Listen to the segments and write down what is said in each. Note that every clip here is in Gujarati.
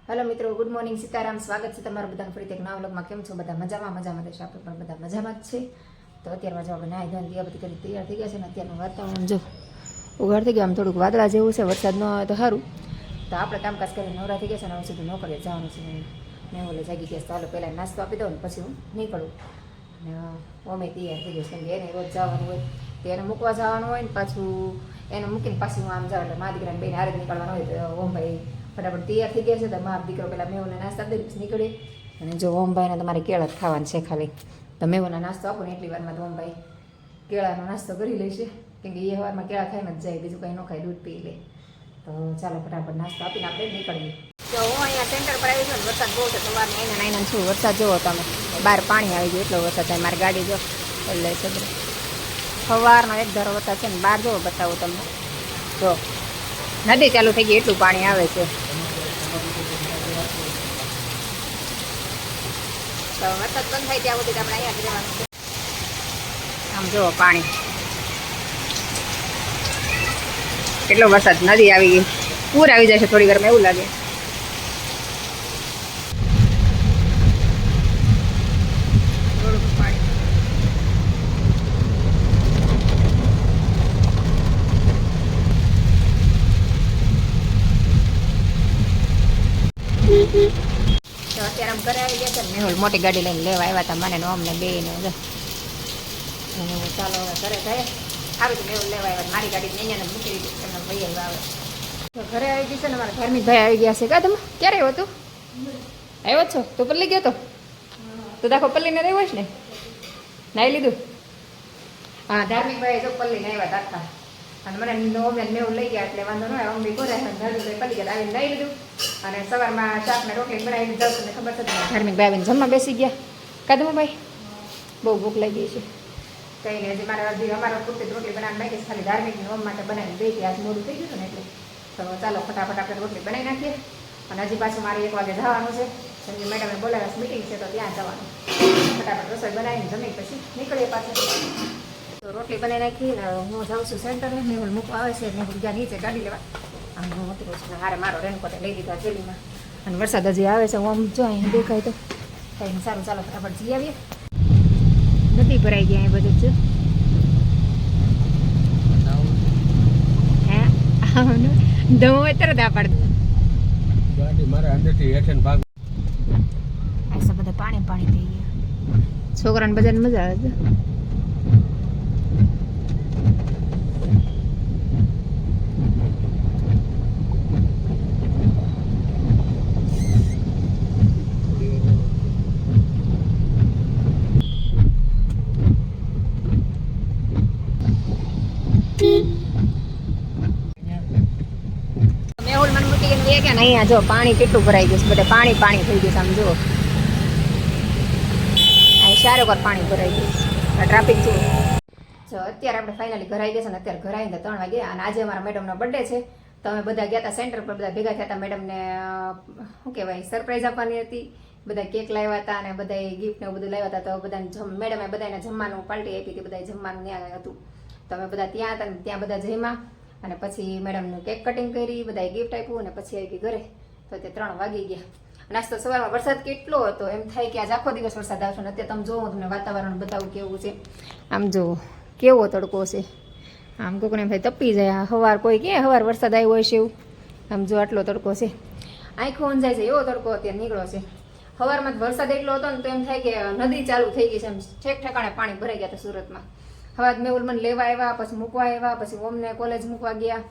हेलो मित्रों, गुड मॉर्निंग, सीताराम। स्वागत है तमारा बधाનું ફરીથી એક નવા વ્લોગમાં। કેમ છો બધા? મજામાં દેશ આપણે પણ બધા મજામાં જ છે। તો અત્યારમાં જો આપણે નાહી ધોઈને બધી કરી તૈયાર થઈ ગયા છે ને અત્યારનું વાતાવરણ જો ઉઘાડ થઈ ગયા, આમ થોડુંક વાદળા જેવું છે, વરસાદ ન આવે તો સારું। તો આપણે કામકાજ કરીને નવરા થઈ ગયા છે ને હવે સીધું નોકરીએ જવાનું છે। મેં ઓલે જાગી ગયા, ચાલો પહેલાં નાસ્તો આપી દઉં ને પછી હું નીકળું। અને અમે તૈયાર થઈ ગયા છે કેમ કે એને રોજ જવાનું હોય, તો એને મૂકવા જવાનું હોય ને પાછું એને મૂકીને પાછું હું આમ જાઉં એટલે મા દીકરાને બેન હારે નીકળવાનું હોય। તો ઓમભાઈ ફટાફટ તૈયાર થઈ ગયા છે તો મારો દીકરો પેલા મેવોને નાસ્તા દઈ પછી નીકળે। અને જો ઓમભાઈને તમારે કેળા જ ખાવાનું છે ખાલી, તો મેવોના નાસ્તો આપો ને એટલી વારમાં તો ઓમભાઈ કેળાનો નાસ્તો કરી લેશે કેમ કે એ સવારમાં કેળા ખાઈને જ જાય, બીજું કંઈ ન ખાય, દૂધ પી લે। તો ચાલો ફટાફટ નાસ્તો આપીને આપણે નીકળીએ। તો હું અહીંયા સેન્ટર પર આવી છું ને વરસાદ બહુ છે, સવારને એના નાઈના છું વરસાદ જોવો તમે, બહાર પાણી આવી ગયું એટલો વરસાદ થાય। મારી ગાડી જો એટલે છે સવારનો એક ધારો વરસાદ છે ને બહાર જોવો બતાવું તમને, જો નદી ચાલુ થઈ ગઈ એટલું પાણી આવે છે। તો વરસાદ બંધ થાય ત્યાં સુધી આપણે અહીંયા જ રહેવાનું છે। આમ જુઓ પાણી કેટલો વરસાદ, નદી આવી ગઈ, પૂર આવી જશે થોડી વારમાં એવું લાગે। તો અત્યારે આમ ઘરે આવી ગયા છે ને મેહુલ મોટી ગાડી લઈને લેવા આવ્યા હતા મને ને અમને બે ને ચાલો હવે ઘરે જાય સારું તો મેહુલ લેવા આવ્યા, મારી ગાડી અહીંયા મૂકી દીધી તમને ભાઈ આવ્યા આવે। તો ઘરે આવી ગઈ છે ને મારા ધાર્મિક ભાઈ આવી ગયા છે। કા તમે ક્યારે આવ્યો તું? આવ્યો છો તું? પલ્લી ગયો તો દાખો પલ્લીને રહ્યો છે ને, નાહી લીધું? હા, ધાર્મિક ભાઈ જો પલ્લીને આવ્યા દાખા અને મને અમને મેવું લઈ ગયા એટલે વાંધો ન આવે, અમ્મી કરે ધાર્મિકભાઈ પલ્લી ગયા આવીને લઈ લીધું। અને સવારમાં શાક ને રોટલી બનાવીને જાઉં તમને ખબર છે ધાર્મિક ભાઈ આવીને જમવા બેસી ગયા। કાદમો ભાઈ બહુ ભૂખ લાગી છે, કંઈ નહીં, હજી મારે હજી અમારા પૂરતી રોટલી બનાવીને નાખી, ખાલી ધાર્મિકની ઓમ માટે બનાવીને દઈ ગયા, આજ મોડું થઈ ગયું ને એટલે તો ચાલો ફટાફટ આપણે રોટલી બનાવી નાખીએ। અને હજી પાછું મારે 1 વાગે જવાનું છે, સંજય મેડમે બોલાવ્યા મીટિંગ છે તો ત્યાં જવાનું। ફટાફટ રસોઈ બનાવીને જમી પછી નીકળીએ પાછળ। તો રોટલી બનાવી નાખી ને હું જાઉં છું સેન્ટરે, મેહુલ મૂકવા આવે છે, મેહુલ ગયા નીચે ગાડી લેવા, આમ હું ઉતરું છું ને હારે મારો રેનકોટ લઈ દીધા થેલીમાં। અને વરસાદ હજી આવે છે, હું આમ જો અહીં દેખાય તો કંઈ સારું, ચાલો ફટાફટ જઈ આવીએ। નદી ભરાઈ ગયા અહીં બધું જ હે દઉં તરત આ પાડ બધા પાણી પાણી થઈ ગયા, છોકરાને બધાને મજા આવે છે। મેહુલ મને મૂકી ગઈને ગયા ને અહીંયા જો પાણી કેટલું ભરાઈ ગયું છે, બધે પાણી પાણી થઈ ગયું છે, આમ જુઓ અહીં સારો પર પાણી ભરાઈ ગયું છે, ટ્રાફિક જુઓ। જો અત્યારે આપણે ફાઇનલી ઘરે આવી ગયા છે ને અત્યારે ઘરે આવીને 3 વાગે, અને આજે અમારા મેડમનો બર્થડે છે તો અમે બધા ગયા હતા સેન્ટર પર, બધા ભેગા થયા હતા, મેડમને શું કહેવાય સરપ્રાઈઝ આપવાની હતી, બધા કેક લાવ્યા હતા અને બધા ગિફ્ટ ને એવું બધું લાવ્યા હતા। તો બધાને મેડમે બધાને જમવાનું પાર્ટી આપી હતી, બધા જમવાનું ત્યાં હતું તો અમે બધા ત્યાં હતા ને ત્યાં બધા જમ્યા અને પછી મેડમનું કેક કટિંગ કરી, બધાએ ગિફ્ટ આપ્યું અને પછી આવી ઘરે તો તે 3 વાગી ગયા। નાસ્તો સવારમાં વરસાદ કેટલો હતો, એમ થાય કે આજ આખો દિવસ વરસાદ આવશે ને અત્યારે તમે જોવો તમને વાતાવરણ બતાવું કેવું છે, આમ જુઓ કેવો તડકો છે, આમ કોકને ભાઈ તપી જાય, સવાર કોઈ કે સવાર વરસાદ આવ્યો હોય છે એવું, આમ જો આટલો તડકો છે, આંખો અંજાય છે એવો તડકો અત્યારે નીકળ્યો છે। સવારમાં વરસાદ એટલો હતો ને તો એમ થાય કે નદી ચાલુ થઈ ગઈ છે, એમ ઠેક ઠેકાણે પાણી ભરાઈ ગયા હતા સુરતમાં। હવે મેહુલ મને લેવા આવ્યા, પછી મૂકવા આવ્યા, પછી ઓમને કોલેજ મૂકવા ગયા,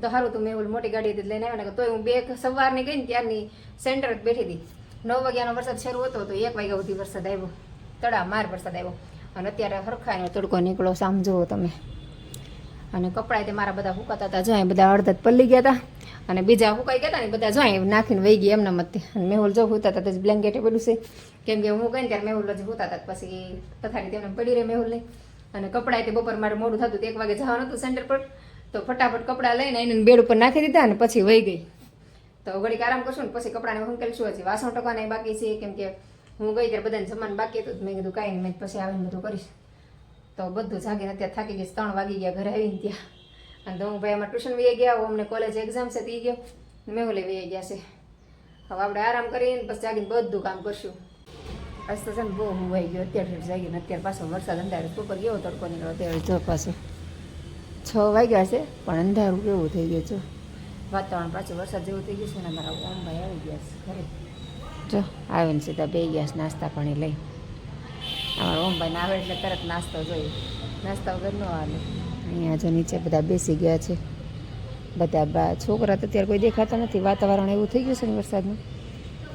તો સારું તું મેહુલ મોટી ગાડી લઈને આવ્યા ને તોય હું 2 સવારની ગઈ ને ત્યારની સેન્ટર જ બેઠી હતી। 9 વાગ્યાનો વરસાદ શરૂ હતો તો 1 વાગ્યા સુધી વરસાદ આવ્યો, તડામાર વરસાદ આવ્યો અને અત્યારે હરખાયનો તડકો નીકળો સામ જુઓ તમે। અને કપડાં તે મારા બધા હુકાતા હતા, જાય બધા અડધા પલ્લી ગયા હતા અને બીજા હુકાઈ ગયા હતા ને બધા જાય નાખીને વહી ગયા એમના મતે। અને મેહુલ જો હુતા હતા તો બ્લેન્કેટ પેલું છે કેમ કે હું ગઈ ને ત્યારે મેહુલ હજી હુતા હતા, પછી પથારી તેમને પડી રહે મેહુલ નહીં। અને કપડાં તે બપોર મારે મોડું થતું 1 વાગે જવાનું હતું સેન્ટર પર, તો ફટાફટ કપડાં લઈને એને બેડ ઉપર નાખી દીધા અને પછી વહી ગઈ। તો ઘડીક આરામ કરશું ને પછી કપડાને હંકેલશું, હજી વાસણ ટકવાના બાકી છે કેમ કે હું ગઈ ત્યારે બધાને જમવાનું બાકી હતું, મેં કીધું કાંઈ નહીં, મેં પછી આવીને બધું કરીશ। તો બધું જાગીને અત્યારે થાકી ગઈ, 3 વાગી ગયા ઘરે આવીને ત્યાં। અને તો હું ભાઈ અમારે ટ્યુશન વહી ગયા, અમને કોલેજ એક્ઝામ છે તે ગયો, મેહુલે વહી ગયા છે। હવે આપણે આરામ કરીને પછી જાગીને બધું કામ કરશું. આજ તો છે ને બહુ હુવાઈ ગયો અત્યારે જાગીને. અત્યારે પાછો વરસાદ અંધારે બપોર ગયો તડકો નીકળ્યો અત્યારે જો પાછો 6 વાગ્યા છે પણ અંધારું કેવું થઈ ગયું છે. વાતાવરણ પાછું વરસાદ જેવું થઈ ગયું છે ને. અમારા ઓમભાઈ આવી ગયા છે ઘરે. જો આવીને સીધા બે ગયા છે નાસ્તા પાણી લઈ. અમારા ઓમભાઈને આવે એટલે તરત નાસ્તો જોઈએ. નાસ્તા વગર ન આવે. અહીંયા જો નીચે બધા બેસી ગયા છે. બધા છોકરા તો અત્યારે કોઈ દેખાતા નથી. વાતાવરણ એવું થઈ ગયું છે ને વરસાદનું.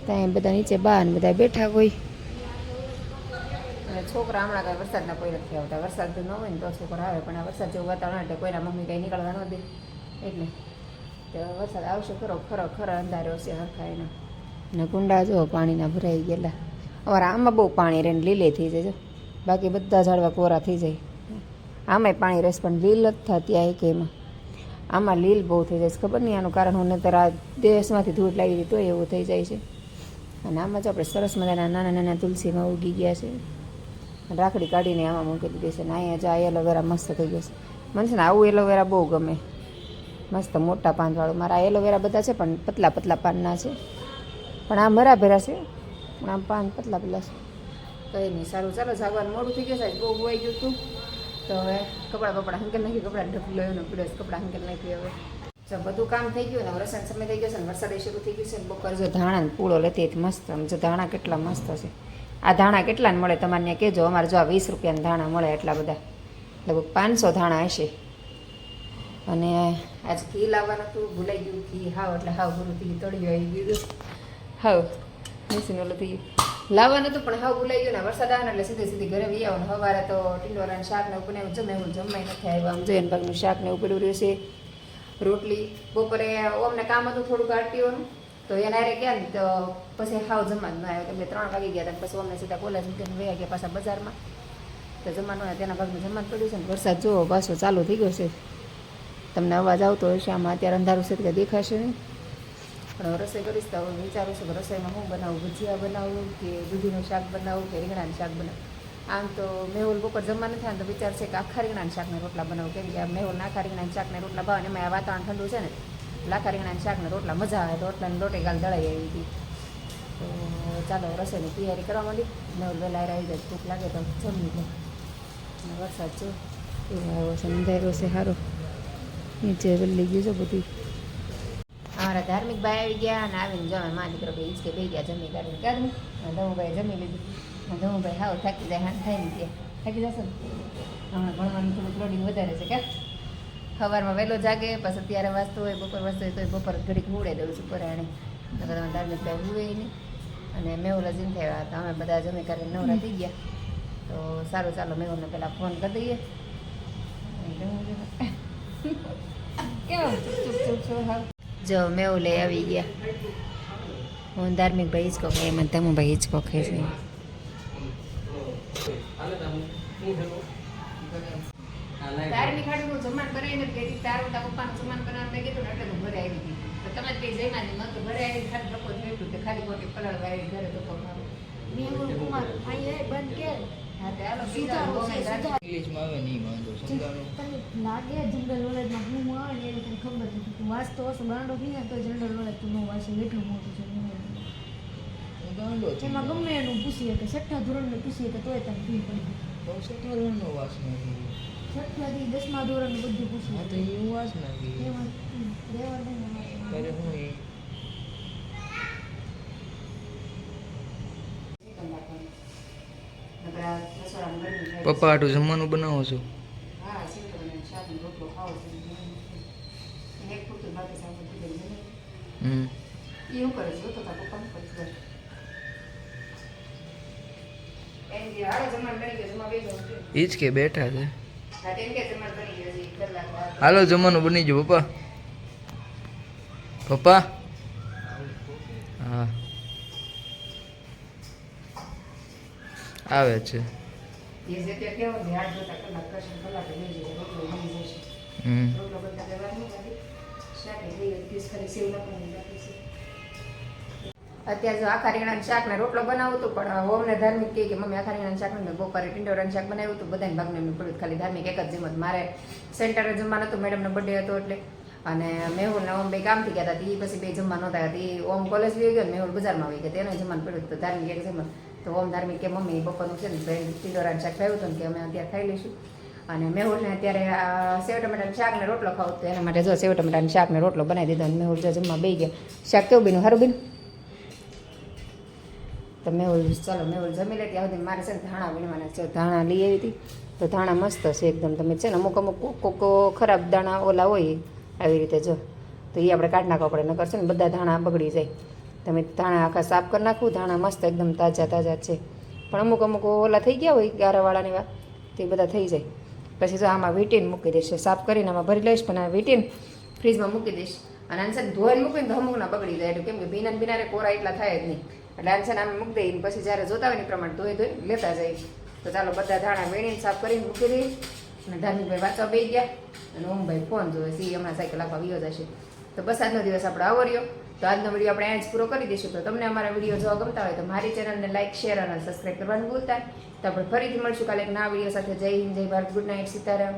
ત્યાં બધા નીચે બા ને બધા બેઠા હોય. અને છોકરા હમણાં કાંઈ વરસાદના કોઈ નથી આવતા. વરસાદ ન હોય ને તો છોકરા આવે પણ આ વરસાદ જેવું વાતાવરણ એટલે કોઈના મમ્મી કંઈ નીકળવા ન દે. એટલે તો વરસાદ આવશે ખરો અંધારો હશે હરખા એના. અને કુંડા જો પાણીના ભરાઈ ગયેલા. અમારા આમાં બહુ પાણી રહે ને લીલે થઈ જાય. બાકી બધા ઝાડવા કોરા થઈ જાય. આમાંય પાણી રહેશે પણ લીલ જ થતી આ એક એમાં. આમાં લીલ બહુ થઈ જાય છે. ખબર નહીં આનું કારણ હું નહીંતર આ દેશમાંથી ધૂળ લાગી હતી તો એવું થઈ જાય છે. અને આમાં જો આપણે સરસ મજાના નાના નાના તુલસીમાં ઉગી ગયા છે. રાખડી કાઢીને આમાં મૂકી દીધી છે. ને અહીંયા જો આ એલોવેરા મસ્ત થઈ ગયો છે. મને છે ને આવું એલોવેરા બહુ ગમે. મસ્ત મોટા પાનવાળું. મારા આ એલોવેરા બધા છે પણ પતલા પતલા પાનના છે. પણ આ મરાભેરા છે પણ આમ પાન પતલા પતલા છે. કંઈ નહીં સારું ચાલો જાગવાનું મોડું થઈ ગયું સાહેબ. બહુ હોઈ ગયું હતું તો હવે કપડાં હંકેલ નાખી. કપડાં ઢગલો એનો પીડો કપડાં હંકેલ નાખી. હવે જો બધું કામ થઈ ગયું ને વરસાદ સમય થઈ ગયો છે ને વરસાદ શરૂ થઈ ગયું છે ને બપોર જો ધાણા ને પૂળો લેતી હતી મસ્ત. જો ધાણા કેટલા મસ્ત છે. આ ધાણા કેટલાને મળે તમારે ત્યાં કહેજો. અમારે જો આ 20 રૂપિયાના ધાણા મળે એટલા બધા. લગભગ 500 ધાણા હશે. અને આજ ઘી લાવવાનું હતું ભૂલાઈ ગયું. ઘી હાવ એટલે હાવ પૂરું થઈ ગયું. તળિયું આવી ગયું હાવ મિશીન ઓલું થઈ ગયું. લાવવાનું હતું પણ હાવ ભૂલાઈ ગયું ને વરસાદ આવે એટલે સીધી ઘરે વી આવવાનું. સવારે તો ટીંડોરાનું શાક ને એવું બનાવ્યું. જમે હું જમાઈ નથી આવ્યું. આમ જઈને ભાગનું શાક ને એવું પડ્યું રહ્યું છે. રોટલી બપોરે અમને કામ હતું થોડુંક આરટીઓનું તો એના હારે ગયા ને તો પછી હાવ જમવા જ ન આવ્યો. કેમ કે 3 વાગી ગયા હતા. પછી અમને સીધા કોલેજ મૂકીને વયા ગયા પાછા બજારમાં. તો જમવાનું હોય તેના ભાગનું જમવાનું પડ્યું છે ને વરસાદ જોવો પાછો ચાલુ થઈ ગયો છે. તમને અવાજ આવતો હશે. આમાં અત્યારે અંધારું છે કે દેખાશે નહીં. પણ રસોઈ કરીશ તો હવે વિચારું છું કે રસોઈમાં હું બનાવું. ભજીયા બનાવું કે દૂધીનું શાક બનાવું કે રીંગણાનું શાક બનાવું. આમ તો મેહુલ બપોર જમવા નથી થાય તો વિચાર છે કે આખા રીંગણાના શાકના રોટલા બનાવું. કેમ કે આ મેહુલ આખા રીંગણાના શાકના રોટલા ભાવે. એમાં આ વાતાવરણ ઠંડુ છે ને આખા રીંગણાના શાકના રોટલા મજા આવે. રોટલાની રોટી કાલ દળાઈ આવી હતી. તો ચાલો રસોઈની તૈયારી કરવા માંડી. મેહુલ વહેલા આવી જાય. ભૂખ લાગે તો જમી લે. અને વરસાદ જો એવો આવ્યો છે. અંધારો છે સારો. નીચે વલ્લી ગયું છે બધું. અમારા ધાર્મિક ભાઈ આવી ગયા અને આવીને જમે મા દીકરો બે ઈચકે બે ગયા જમી કાઢીને કાઢું. ધમુભાઈ જમી લીધું. ધમુભાઈ હાવ થાકી જાય. હાથ થાય ને ત્યાં થાકી જશે ને. હમણાં ભણવાનું થોડુંક લોડિંગ વધારે છે. ક્યાં સવારમાં વહેલો જાગે પછી અત્યારે વાંચતો હોય બપોર વાંચતો હોય તો બપોર ઘડીક મૂડે દઉં છું પરાણે. તમે ધાર્મિક ભાઈ હુએ નહીં અને મેહુલ હજી થયા હતા. અમે બધા જમી કરીને નવરા થઈ ગયા. તો સારું ચાલો મેહુલને પહેલાં ફોન કરી દઈએ. કેમ ચૂપ છો હા. જો મેહુલે આવી ગયા. હું ધાર્મિક ભાઈ હિંચકો ખાય એમાં ધમુભાઈ હિંચકો ખાય છે. ધાર્મિક હાડું જમવાનું બનાવી નથી ગઈ. તારું તા પપ્પાનું જમવાનું બનાવવાનું મેં કીધું ને એટલે હું ઘરે આવી હતી. તો તમે કંઈ જમ્યા નહીં. મને તો ઘરે આવી ખાલી લોકો જોયું કે ખાલી ખોટી પલાળવા આવી ઘરે તો ખાવું. મેહુલ કુમાર અહીંયા બંધ કે હા તે હાલો ઇંગ્લિશમાં આવે નહીં વાંધો સમજાવવાનું લાગે. જનરલ નોલેજમાં હું આવે ને એવી તને ખબર નથી. તું વાંચતો હશો ગાંડો થઈ ને તો જનરલ નોલેજ તું ન વાંચે એટલું મોટું છે. એમાં ગમે એનું પૂછીએ કે 6થા ધોરણનું પૂછીએ કે તોય તને ફીલ પડી. બહુ 6થા ધોરણનો વાંચ નથી. 6થાથી 10મા ધોરણનું બધું પૂછીએ તો એવું વાંચ નથી. એમાં રેવા દે ત્યારે હું પપ્પા આટલું જમવાનું બનાવો છો? હા શાક રોટલો ખાવો છો. એક પૂરતું બાકી શાક એવું કરે છે તો પપ્પા કરે. ઈ જ કે બેઠા છે. હાલો જમવાનું બની ગયું પપ્પા. પપ્પા હા આવે છે. અત્યારે જો આખા રીંગણાનું શાક ને રોટલો બનાવું હતું પણ ઓમને ધાર્મિક કહે કે મમ્મી આખા રીંગણાનું શાક ને બપોરે ટીંડોરાનું શાક બનાવ્યું હતું. બધાને ભાગને એમનું પડ્યું. ખાલી ધાર્મિક એક જ જેમ જ મારે સેન્ટરે જમવાનું હતું. મેડમનો બર્થડે હતો એટલે અને મેહુલ ને ઓમ બે કામથી ગયા હતા. એ પછી બે જમવા નહોતા. એ ઓમ કોલેજ લઈ ગયો ને મેહુલ બજારમાં આવી ગયા. તેને જમવાનું પડ્યું તો ધાર્મિક એક જમવા. તો ઓમ ધાર્મિક કે મમ્મી બપોરનું છે ને ટીડોરાનું શાક ખાયું હતું ને કે અમે અત્યારે ખાઈ લઈશું. અને મેહુલને અત્યારે સેવ ટમેટાનું શાક ને રોટલો ખાવું તો એના માટે જો સેવ ટમેટાનું શાક ને રોટલો બનાવી દીધો. અને મેહુલ જો જમવા બેસી ગયા. શાક કેવું બીનું સારું બીનું? તો મેહુલ ચાલો મેહુલ જમી લે ત્યાં સુધી મારે છે ને ધાણા વીણવાના છે. ધાણા લઈ આવી હતી તો ધાણા મસ્ત છે એકદમ. તમે છે ને અમુક કોક ખરાબ દાણા ઓલા હોય આવી રીતે જો તો એ આપણે કાઢી નાખવા પડે. નકર છે ને બધા ધાણા બગડી જાય. તમે ધાણા આખા સાફ કરી નાખવું. ધાણા મસ્ત એકદમ તાજા તાજા છે. પણ અમુક ઓલા થઈ ગયા હોય ગારાવાળાની વા તે બધા થઈ જાય. પછી જો આમાં વીટીને મૂકી દઈશ. સાફ કરીને આમાં ભરી લઈશ પણ આ વીટીને ફ્રીજમાં મૂકી દઈશ. અને આને છે ને ધોઈને મૂકીને તો અમુકના બગડી જાય એટલે કેમ કે ભીના ભીનારે કોરા એટલા થાય જ નહીં. એટલે આને છે ને આમ મૂકી દઈને પછી જ્યારે જોતા હોય ને પ્રમાણે ધોઈ લેતા જાય. તો ચાલો બધા ધાણા વીણીને સાફ કરીને મૂકી દઈએ. અને ધાર્મિકભાઈ વાંચવા બેસી ગયા અને ઓમભાઈ ફોન જોવે છે. હમણાં સાયકલ આપવા વિયો જશે. તો બસ આજનો દિવસ આપણો આવો રહ્યો. તો આજનો વિડીયો આપણે અહીંયા જ પૂરો કરી દઈશું. તો તમને અમારા વિડીયો જોવા ગમતા હોય તો મારી ચેનલને લાઈક શેર અને સબસ્ક્રાઈબ કરવાનું ભૂલતા. તો આપણે ફરીથી મળશું કાલે એક નવા વિડીયો સાથે. જય હિન્દ, જય ભારત, ગુડ નાઇટ, સીતારામ.